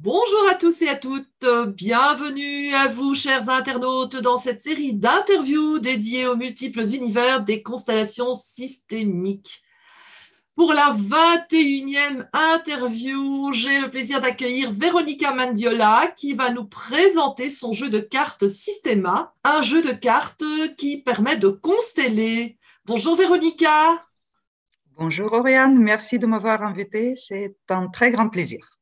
Bonjour à tous et à toutes, bienvenue à vous chers internautes dans cette série d'interviews dédiées aux multiples univers des constellations systémiques. Pour la 21e interview, j'ai le plaisir d'accueillir Véronica Mandiola qui va nous présenter son jeu de cartes Systema, un jeu de cartes qui permet de consteller. Bonjour Véronica. Bonjour Oriane, merci de m'avoir invitée. C'est un très grand plaisir.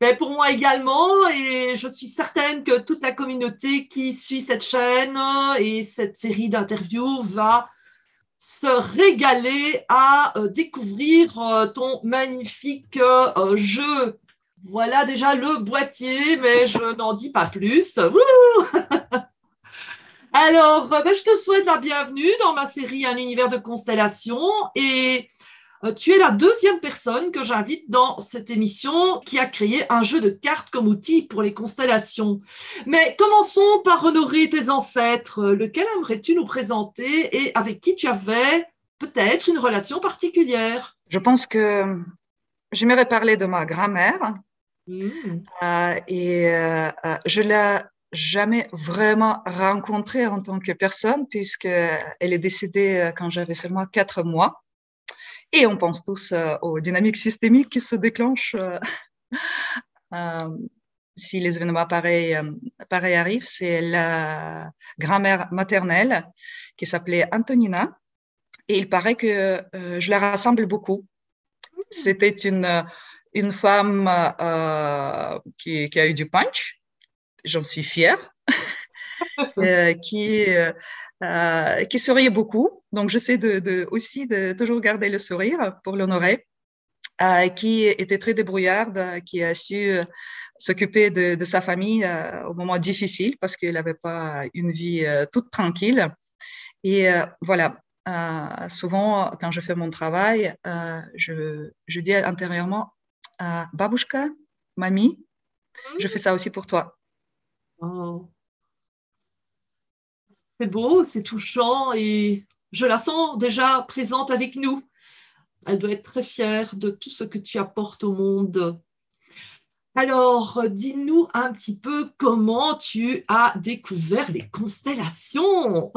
Mais pour moi également, et je suis certaine que toute la communauté qui suit cette chaîne et cette série d'interviews va se régaler à découvrir ton magnifique jeu. Voilà déjà le boîtier, mais je n'en dis pas plus. Wouh. Alors, je te souhaite la bienvenue dans ma série Un univers de constellations et tu es la deuxième personne que j'invite dans cette émission qui a créé un jeu de cartes comme outil pour les constellations. Mais commençons par honorer tes ancêtres. Lequel aimerais-tu nous présenter et avec qui tu avais peut-être une relation particulière? Je pense que j'aimerais parler de ma grand-mère Mmh. je l'ai jamais vraiment rencontrée en tant que personne puisqu'elle est décédée quand j'avais seulement 4 mois. Et on pense tous aux dynamiques systémiques qui se déclenchent euh, si les événements pareils arrivent. C'est la grand-mère maternelle qui s'appelait Antonina. Et il paraît que je la rassemble beaucoup. C'était une femme qui a eu du punch, j'en suis fière, euh, qui, euh, qui souriait beaucoup. Donc, j'essaie aussi de toujours garder le sourire pour l'honorer, qui était très débrouillarde, qui a su s'occuper de sa famille au moment difficile parce qu'il n'avait pas une vie toute tranquille. Et voilà, souvent, quand je fais mon travail, je dis intérieurement, Babouchka, mamie, je fais ça aussi pour toi. Oh, c'est beau, c'est touchant et je la sens déjà présente avec nous. Elle doit être très fière de tout ce que tu apportes au monde. Alors, dis-nous un petit peu comment tu as découvert les constellations.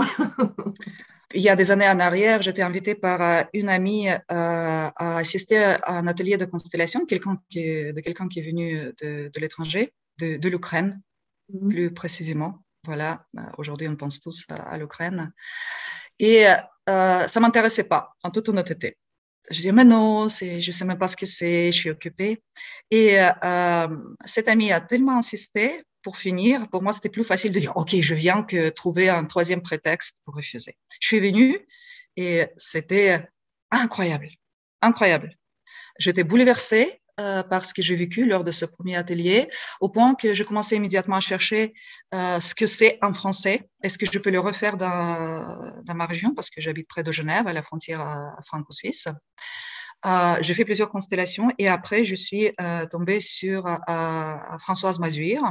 Il y a des années en arrière, j'étais invitée par une amie à assister à un atelier de constellation, de quelqu'un qui est venu de l'étranger, de l'Ukraine, plus précisément. Voilà, aujourd'hui, on pense tous à l'Ukraine. Et ça m'intéressait pas, en toute honnêteté. Je dis, mais non, je sais même pas ce que c'est, je suis occupée. Et cette amie a tellement insisté pour finir. Pour moi, c'était plus facile de dire, OK, je viens que trouver un troisième prétexte pour refuser. Je suis venue et c'était incroyable, incroyable. J'étais bouleversée par ce que j'ai vécu lors de ce premier atelier, au point que je commençais immédiatement à chercher ce que c'est en français. Est-ce que je peux le refaire dans ma région, parce que j'habite près de Genève, à la frontière franco-suisse. J'ai fait plusieurs constellations et après, je suis tombée sur Françoise Mazur,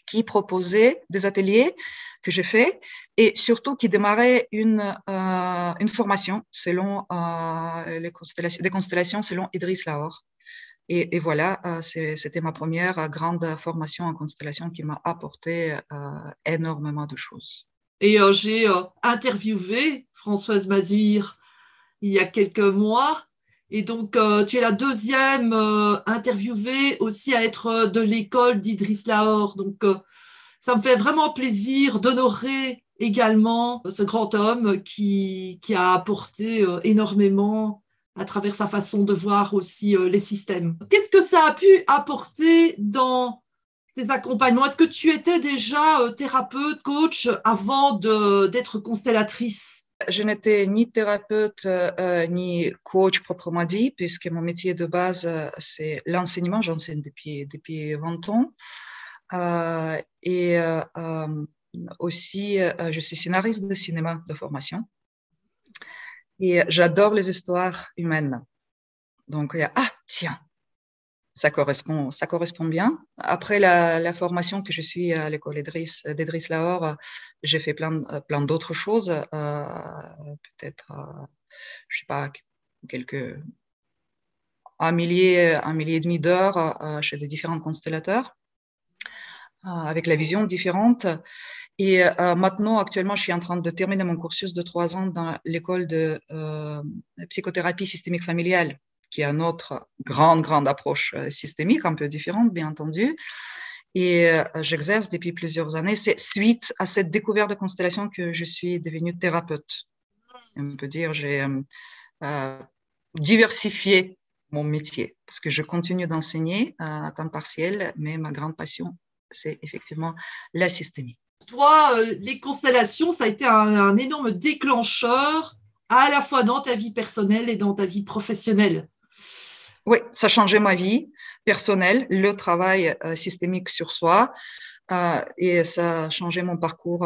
qui proposait des ateliers que j'ai fait et surtout qui démarrait une formation selon des constellations selon Idriss Lahore. Et voilà, c'était ma première grande formation en constellation qui m'a apporté énormément de choses. Et j'ai interviewé Françoise Mazir il y a quelques mois. Et donc, tu es la deuxième interviewée aussi à être de l'école d'Idriss Lahore. Donc, ça me fait vraiment plaisir d'honorer également ce grand homme qui a apporté énormément à travers sa façon de voir aussi les systèmes. Qu'est-ce que ça a pu apporter dans tes accompagnements? Est-ce que tu étais déjà thérapeute, coach avant d'être constellatrice? Je n'étais ni thérapeute ni coach proprement dit, puisque mon métier de base, c'est l'enseignement. J'enseigne depuis 20 ans. Et aussi, je suis scénariste de cinéma de formation. Et j'adore les histoires humaines. Donc, tiens, ça correspond bien. Après la formation que je suis à l'école d'Idriss Lahore, j'ai fait plein d'autres choses. Peut-être, je sais pas, quelques un millier et demi d'heures chez des différents constellateurs, avec la vision différente. Et maintenant, actuellement, je suis en train de terminer mon cursus de 3 ans dans l'école de psychothérapie systémique familiale, qui est une autre grande approche systémique, un peu différente, bien entendu. Et j'exerce depuis plusieurs années. C'est suite à cette découverte de constellation que je suis devenue thérapeute. On peut dire, j'ai diversifié mon métier parce que je continue d'enseigner à temps partiel, mais ma grande passion, c'est effectivement la systémie. Toi, les constellations, ça a été un énorme déclencheur à la fois dans ta vie personnelle et dans ta vie professionnelle. Oui, ça a changé ma vie personnelle, le travail systémique sur soi, et ça a changé mon parcours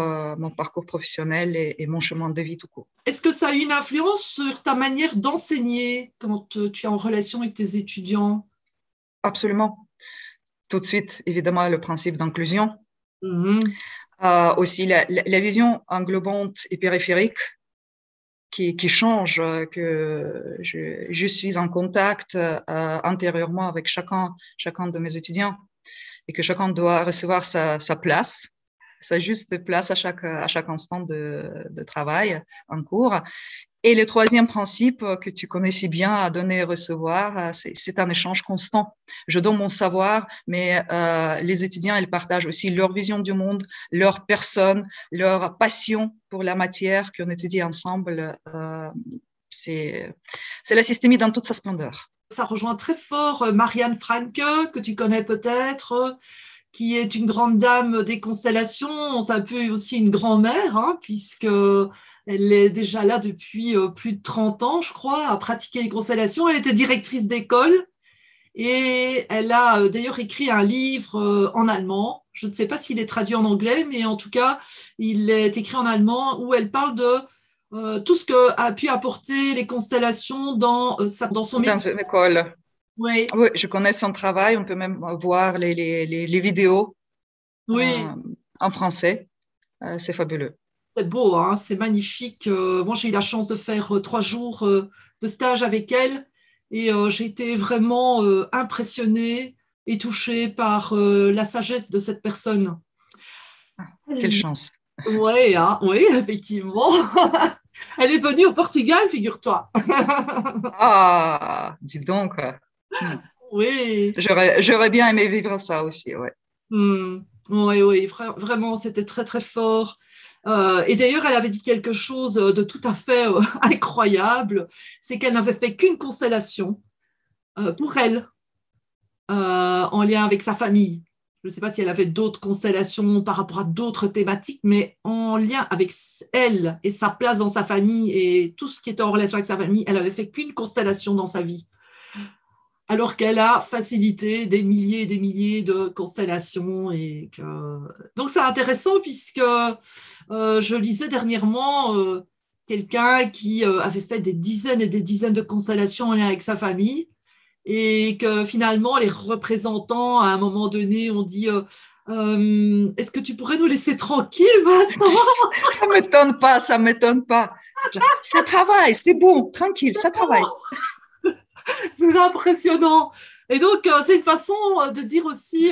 professionnel et mon chemin de vie tout court. Est-ce que ça a eu une influence sur ta manière d'enseigner quand tu es en relation avec tes étudiants? Absolument. Tout de suite, évidemment, le principe d'inclusion. Mm-hmm. Aussi la vision englobante et périphérique qui change, que je suis en contact intérieurement avec chacun de mes étudiants et que chacun doit recevoir sa place, sa juste place à chaque instant de travail en cours. Et le troisième principe que tu connais si bien, à donner et recevoir, c'est un échange constant. Je donne mon savoir, mais les étudiants, ils partagent aussi leur vision du monde, leur personne, leur passion pour la matière qu'on étudie ensemble. C'est la systémie dans toute sa splendeur. Ça rejoint très fort Marianne Franke, que tu connais peut-être, qui est une grande dame des constellations. C'est un peu aussi une grand-mère, hein, puisqu'elle est déjà là depuis plus de 30 ans, je crois, à pratiquer les constellations. Elle était directrice d'école et elle a d'ailleurs écrit un livre en allemand. Je ne sais pas s'il est traduit en anglais, mais en tout cas, il est écrit en allemand où elle parle de tout ce qu'a pu apporter les constellations dans son métier. Dans une école. Oui. Oui, je connais son travail. On peut même voir les vidéos en français. C'est fabuleux. C'est beau, hein, c'est magnifique. Moi, j'ai eu la chance de faire 3 jours de stage avec elle et j'ai été vraiment impressionnée et touchée par la sagesse de cette personne. Quelle chance. Ouais, hein, oui, effectivement. Elle est venue au Portugal, figure-toi. Ah, dis donc. Oui. J'aurais bien aimé vivre ça aussi, ouais. Oui, vraiment, c'était très, très fort. Et d'ailleurs, elle avait dit quelque chose de tout à fait incroyable, c'est qu'elle n'avait fait qu'une constellation pour elle, en lien avec sa famille. Je ne sais pas si elle avait d'autres constellations par rapport à d'autres thématiques, mais en lien avec elle et sa place dans sa famille et tout ce qui était en relation avec sa famille, elle avait fait qu'une constellation dans sa vie, alors qu'elle a facilité des milliers et des milliers de constellations. Donc, c'est intéressant puisque je lisais dernièrement quelqu'un qui avait fait des dizaines et des dizaines de constellations en lien avec sa famille et que finalement, les représentants, à un moment donné, ont dit est-ce que tu pourrais nous laisser tranquilles maintenant? Ça m'étonne pas. Ça travaille, c'est bon, tranquille, ça travaille. C'est impressionnant. Et donc, c'est une façon de dire aussi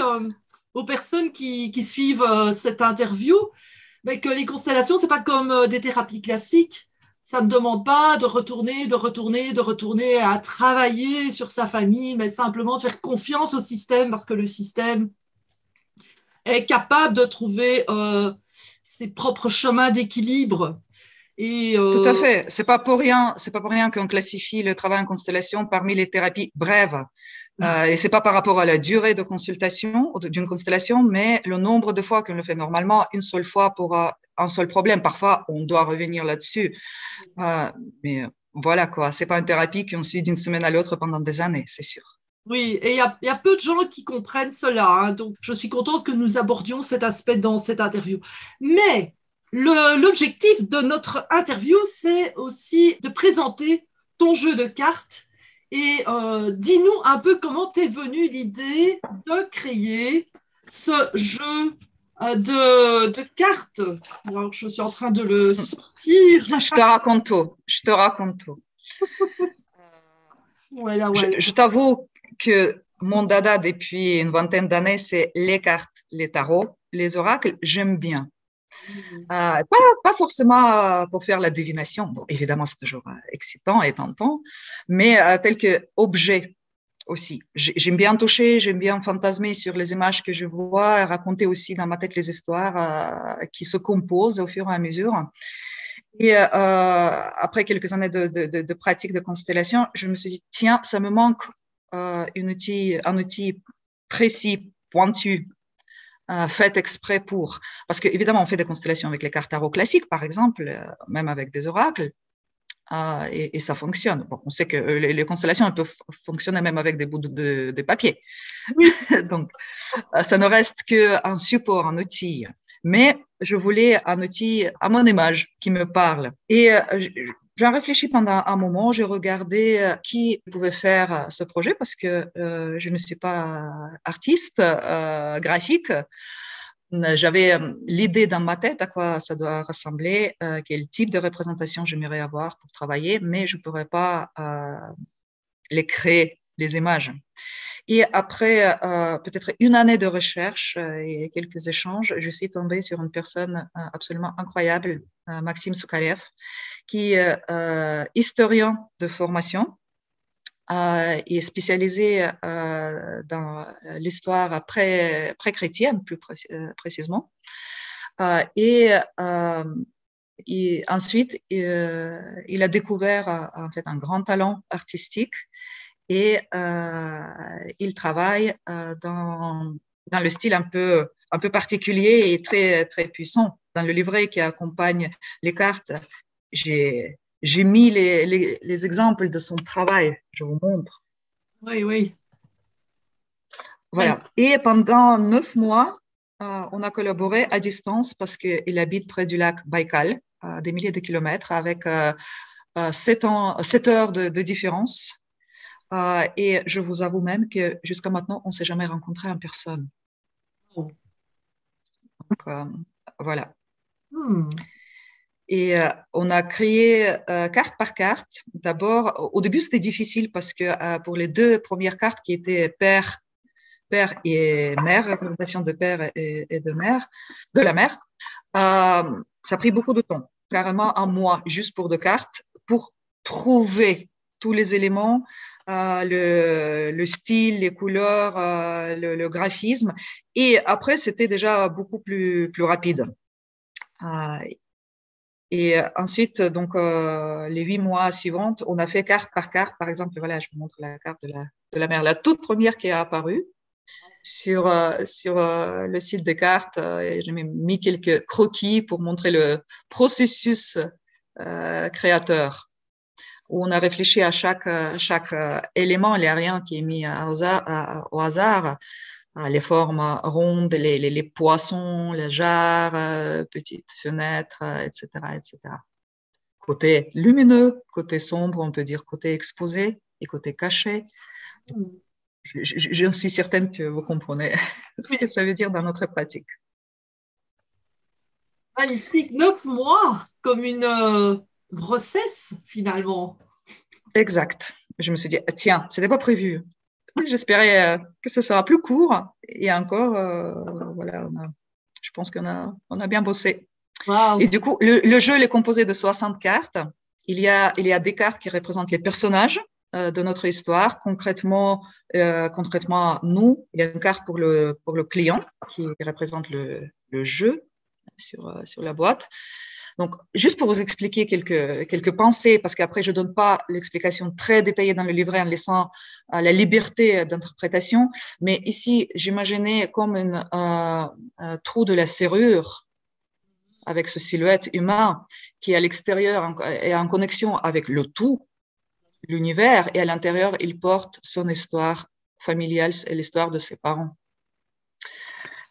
aux personnes qui suivent cette interview mais que les constellations, ce n'est pas comme des thérapies classiques. Ça ne demande pas de retourner à travailler sur sa famille, mais simplement de faire confiance au système parce que le système est capable de trouver ses propres chemins d'équilibre. Tout à fait. C'est pas pour rien qu'on classifie le travail en constellation parmi les thérapies brèves. Et c'est pas par rapport à la durée de consultation d'une constellation, mais le nombre de fois qu'on le fait normalement, une seule fois pour un seul problème. Parfois, on doit revenir là-dessus. Mais voilà quoi. C'est pas une thérapie qu'on suit d'une semaine à l'autre pendant des années, c'est sûr. Oui, et il y a peu de gens qui comprennent cela. Hein, donc, je suis contente que nous abordions cet aspect dans cette interview. Mais l'objectif de notre interview, c'est aussi de présenter ton jeu de cartes. Et dis-nous un peu comment t'es venue l'idée de créer ce jeu de cartes. Alors, je suis en train de le sortir. Je te raconte tout. Voilà, voilà. Je t'avoue que mon dada depuis une vingtaine d'années, c'est les cartes, les tarots, les oracles. J'aime bien. Pas forcément pour faire la divination. Bon, évidemment, c'est toujours excitant et tentant, mais tel que objet aussi. J'aime bien toucher, j'aime bien fantasmer sur les images que je vois, raconter aussi dans ma tête les histoires qui se composent au fur et à mesure. Et après quelques années de pratique de constellation, je me suis dit, tiens, ça me manque un outil précis, pointu, fait exprès pour. Parce qu'évidemment, on fait des constellations avec les cartes tarot classiques, par exemple, même avec des oracles. Et ça fonctionne. Bon, on sait que les constellations elles peuvent fonctionner même avec des bouts de papier. Oui. Donc, ça ne reste qu'un support, un outil. Mais je voulais un outil à mon image qui me parle. Et j'ai réfléchi pendant un moment, j'ai regardé qui pouvait faire ce projet parce que je ne suis pas artiste graphique. J'avais l'idée dans ma tête à quoi ça doit ressembler, quel type de représentation j'aimerais avoir pour travailler, mais je ne pourrais pas les créer, les images. Et après peut-être une année de recherche et quelques échanges, je suis tombée sur une personne absolument incroyable, Maxime Soukarev, qui est historien de formation et spécialisé dans l'histoire pré-chrétienne, plus précisément. Et ensuite, il a découvert en fait un grand talent artistique et il travaille dans le style un peu particulier et très, très puissant. Dans le livret qui accompagne les cartes, j'ai mis les exemples de son travail. Je vous montre. Oui, oui. Voilà. Et pendant 9 mois, on a collaboré à distance parce qu'il habite près du lac Baïkal, à des milliers de kilomètres, avec 7 heures de différence. Et je vous avoue même que jusqu'à maintenant, on ne s'est jamais rencontré en personne. Oh. Donc, voilà. Hmm. Et on a créé carte par carte. D'abord, au début, c'était difficile parce que pour les 2 premières cartes qui étaient père et mère, représentation de père et de mère, de la mère, ça a pris beaucoup de temps, carrément un mois juste pour 2 cartes, pour trouver tous les éléments, le style, les couleurs, le graphisme. Et après, c'était déjà beaucoup plus rapide. Et ensuite, donc, les 8 mois suivants, on a fait carte par carte. Par exemple, voilà, je vous montre la carte de la mer, la toute première qui est apparue sur le site de cartes. J'ai mis quelques croquis pour montrer le processus créateur, où on a réfléchi à chaque élément. Il n'y a rien qui est mis au hasard. Les formes rondes, les poissons, les jarres, petites fenêtres, etc., etc. Côté lumineux, côté sombre, on peut dire côté exposé et côté caché. Je suis certaine que vous comprenez ce que ça veut dire dans notre pratique. Magnifique, 9 mois, comme une grossesse finalement. Exact. Je me suis dit, tiens, c'était pas prévu. J'espérais que ce sera plus court. Et encore, voilà, je pense on a bien bossé. Wow. Et du coup, le jeu est composé de 60 cartes. Il y a des cartes qui représentent les personnages de notre histoire. Concrètement, nous, il y a une carte pour le client qui représente le jeu sur la boîte. Donc, juste pour vous expliquer quelques pensées, parce qu'après, je donne pas l'explication très détaillée dans le livret en laissant la liberté d'interprétation. Mais ici, j'imaginais comme un trou de la serrure avec ce silhouette humain qui, à l'extérieur, est en connexion avec le tout, l'univers, et à l'intérieur, il porte son histoire familiale et l'histoire de ses parents.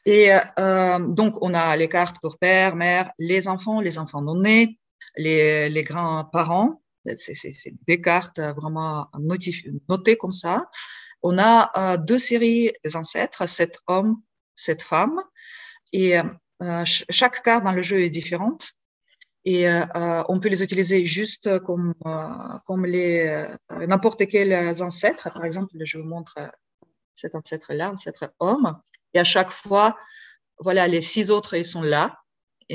Et donc, on a les cartes pour père, mère, les enfants non nés, les grands-parents. C'est des cartes vraiment notées comme ça. On a 2 séries des ancêtres, 7 hommes, 7 femmes. Et chaque carte dans le jeu est différente. Et on peut les utiliser juste comme n'importe quels ancêtres. Par exemple, je vous montre cet ancêtre-là, ancêtre homme. Et à chaque fois, voilà, les 6 autres, ils sont là.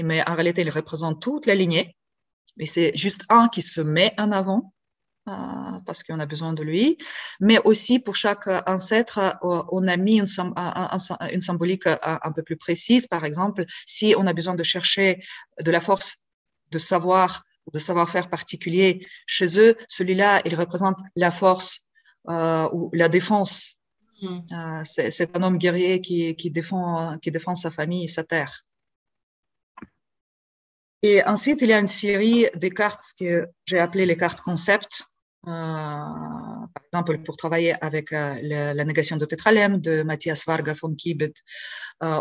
Mais en réalité, ils représentent toute la lignée. Mais c'est juste un qui se met en avant parce qu'on a besoin de lui. Mais aussi, pour chaque ancêtre, on a mis une symbolique un peu plus précise. Par exemple, si on a besoin de chercher de la force de savoir ou de savoir-faire particulier chez eux, celui-là, il représente la force ou la défense. C'est un homme guerrier qui défend sa famille et sa terre. Et ensuite, il y a une série de cartes que j'ai appelées les cartes concept. Par exemple, pour travailler avec la négation de tétralemme de Matthias Varga von Kibet,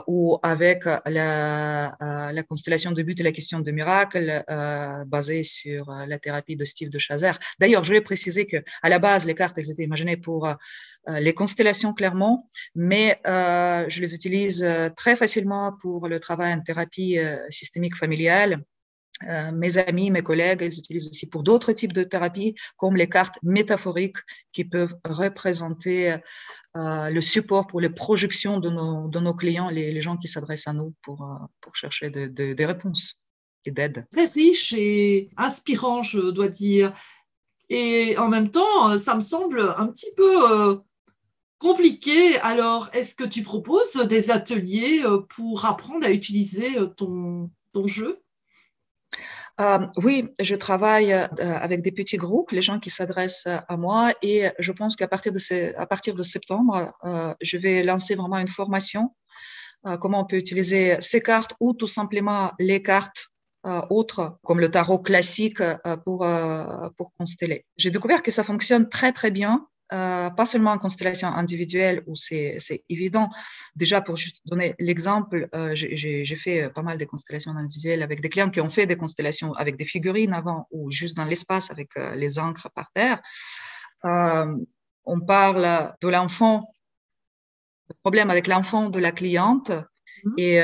ou avec la constellation de but et la question de miracle basée sur la thérapie de Steve de Chazer. D'ailleurs, je vais préciser que à la base, les cartes elles étaient imaginées pour les constellations clairement, mais je les utilise très facilement pour le travail en thérapie systémique familiale. Mes amis, mes collègues, ils utilisent aussi pour d'autres types de thérapies, comme les cartes métaphoriques qui peuvent représenter le support pour les projections de nos clients, les gens qui s'adressent à nous pour chercher des réponses et d'aide. Très riche et inspirant, je dois dire. Et en même temps, ça me semble un petit peu compliqué. Alors, est-ce que tu proposes des ateliers pour apprendre à utiliser ton jeu? Oui, je travaille avec des petits groupes, les gens qui s'adressent à moi, et je pense qu'à partir de septembre, je vais lancer vraiment une formation, comment on peut utiliser ces cartes ou tout simplement les cartes autres, comme le tarot classique, pour consteller. J'ai découvert que ça fonctionne très, très bien. Pas seulement en constellation individuelle où c'est évident. Déjà, pour juste donner l'exemple, j'ai fait pas mal de constellations individuelles avec des clients qui ont fait des constellations avec des figurines avant ou juste dans l'espace avec les encres par terre. On parle de l'enfant, le problème avec l'enfant de la cliente et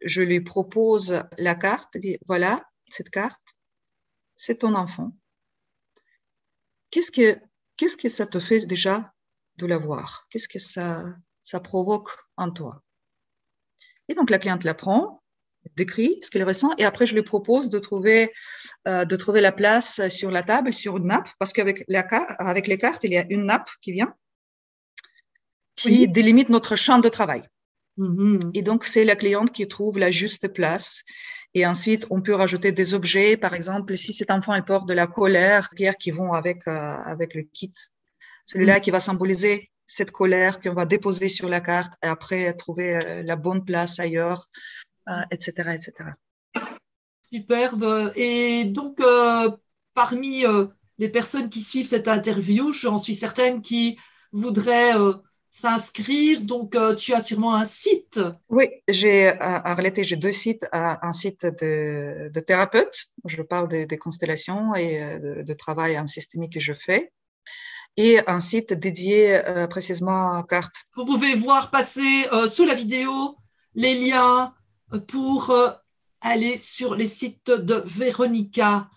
je lui propose la carte. Voilà, cette carte, c'est ton enfant. Qu'est-ce que ça te fait déjà de la voir? Qu'est-ce que ça provoque en toi? Et donc, la cliente la prend, décrit ce qu'elle ressent, et après, je lui propose de trouver la place sur la table, sur une nappe, parce qu'avec avec les cartes, il y a une nappe qui vient, qui délimite notre champ de travail. Et donc, c'est la cliente qui trouve la juste place. Et ensuite, on peut rajouter des objets. Par exemple, si cet enfant elle porte de la colère, qui vont avec le kit. Celui-là qui va symboliser cette colère qu'on va déposer sur la carte et après trouver la bonne place ailleurs, etc., etc. Superbe. Et donc, parmi les personnes qui suivent cette interview, j'en suis certaine qui voudraient s'inscrire. Donc, tu as sûrement un site. Oui, en réalité, j'ai 2 sites. Un site de thérapeute, où je parle des constellations et de travail en systémique que je fais, et un site dédié précisément aux cartes. Vous pouvez voir passer sous la vidéo les liens pour aller sur les sites de Véronica.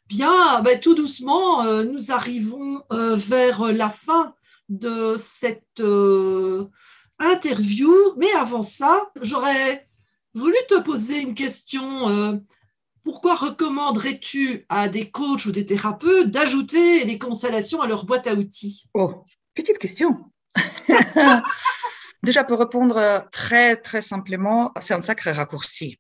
Bien, ben, tout doucement, nous arrivons vers la fin de cette interview. Mais avant ça, j'aurais voulu te poser une question. Pourquoi recommanderais-tu à des coachs ou des thérapeutes d'ajouter les constellations à leur boîte à outils? Oh, petite question. Déjà, pour répondre très, très simplement, c'est un sacré raccourci.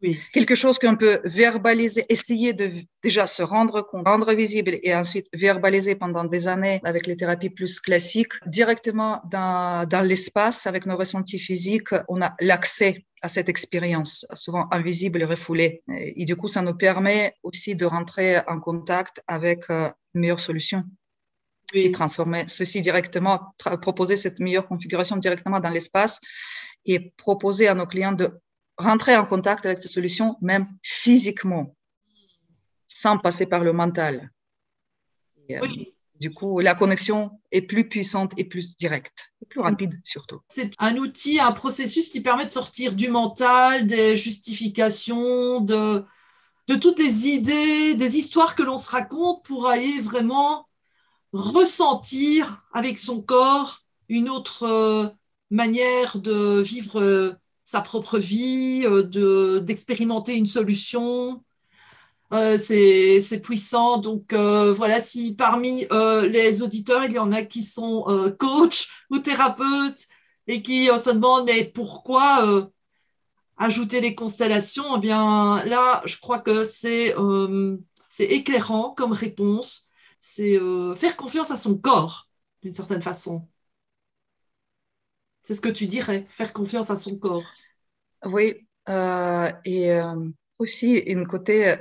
Oui. Quelque chose qu'on peut verbaliser, essayer de déjà se rendre compte, rendre visible et ensuite verbaliser pendant des années avec les thérapies plus classiques. Directement dans l'espace, avec nos ressentis physiques, on a l'accès à cette expérience, souvent invisible et refoulée. Et du coup, ça nous permet aussi de rentrer en contact avec une meilleure solution. Oui. Et transformer ceci directement, proposer cette meilleure configuration directement dans l'espace et proposer à nos clients de rentrer en contact avec ces solutions, même physiquement, sans passer par le mental. Et, oui. Du coup, la connexion est plus puissante et plus directe, et plus rapide surtout. C'est un outil, un processus qui permet de sortir du mental, des justifications, de de toutes les idées, des histoires que l'on se raconte pour aller vraiment ressentir avec son corps une autre manière de vivre sa propre vie, d'expérimenter une solution. C'est puissant. Donc voilà, si parmi les auditeurs, il y en a qui sont coachs ou thérapeutes et qui se demandent mais pourquoi ajouter les constellations, eh bien là, je crois que c'est éclairant comme réponse. C'est faire confiance à son corps, d'une certaine façon. C'est ce que tu dirais, faire confiance à son corps. Oui, et aussi une côté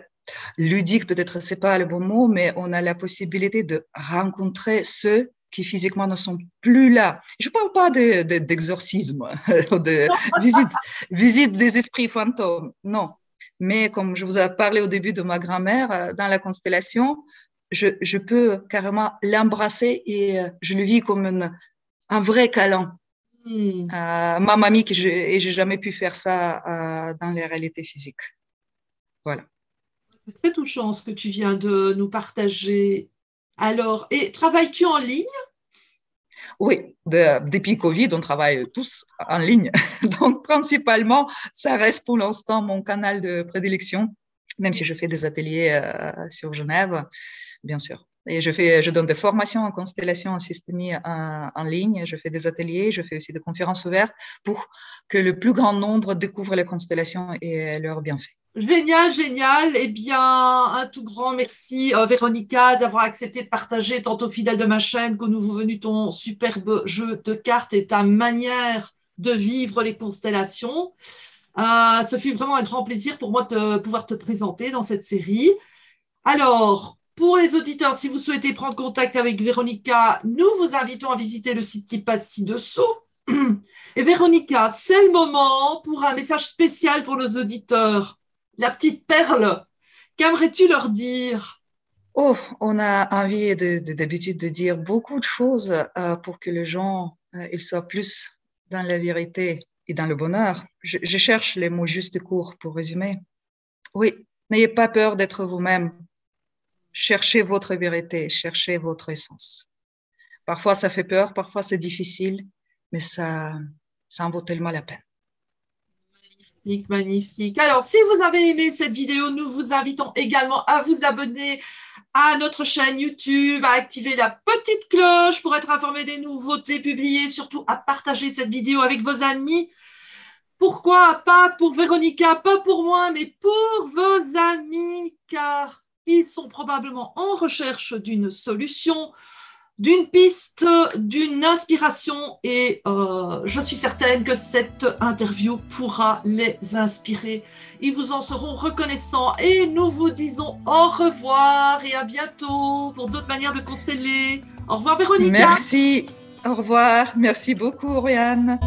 ludique, peut-être c'est pas le bon mot, mais on a la possibilité de rencontrer ceux qui physiquement ne sont plus là. Je parle pas d'exorcisme, de visite des esprits fantômes, non. Mais comme je vous ai parlé au début de ma grand-mère, dans la constellation, je peux carrément l'embrasser et je le vis comme un vrai câlin. Ma mamie, et j'ai jamais pu faire ça dans les réalités physiques. Voilà. C'est très touchant ce que tu viens de nous partager. Alors, et travailles-tu en ligne? Oui, depuis Covid, on travaille tous en ligne. Donc, principalement, ça reste pour l'instant mon canal de prédilection, même si je fais des ateliers sur Genève, bien sûr. Et je donne des formations en constellation, en systémie en ligne. Je fais des ateliers, je fais aussi des conférences ouvertes pour que le plus grand nombre découvre les constellations et leurs bienfaits. Génial, génial. Eh bien, un tout grand merci, Véronica, d'avoir accepté de partager, tantôt fidèle de ma chaîne, que nous venu ton superbe jeu de cartes et ta manière de vivre les constellations. Ce fut vraiment un grand plaisir pour moi de pouvoir te présenter dans cette série. Alors, pour les auditeurs, si vous souhaitez prendre contact avec Véronica, nous vous invitons à visiter le site qui passe ci-dessous. Et Véronica, c'est le moment pour un message spécial pour nos auditeurs. La petite perle, qu'aimerais-tu leur dire? Oh, on a envie d'habitude de dire beaucoup de choses pour que les gens ils soient plus dans la vérité et dans le bonheur. Je cherche les mots justes et courts pour résumer. Oui, n'ayez pas peur d'être vous-même. Cherchez votre vérité, cherchez votre essence. Parfois, ça fait peur, parfois, c'est difficile, mais ça en vaut tellement la peine. Magnifique, magnifique. Alors, si vous avez aimé cette vidéo, nous vous invitons également à vous abonner à notre chaîne YouTube, à activer la petite cloche pour être informé des nouveautés publiées, surtout à partager cette vidéo avec vos amis. Pourquoi? Pas pour Véronica, pas pour moi, mais pour vos amis, car ils sont probablement en recherche d'une solution, d'une piste, d'une inspiration et je suis certaine que cette interview pourra les inspirer. Ils vous en seront reconnaissants et nous vous disons au revoir et à bientôt pour d'autres manières de consteller. Au revoir Véronica. Merci, au revoir, merci beaucoup Oriane.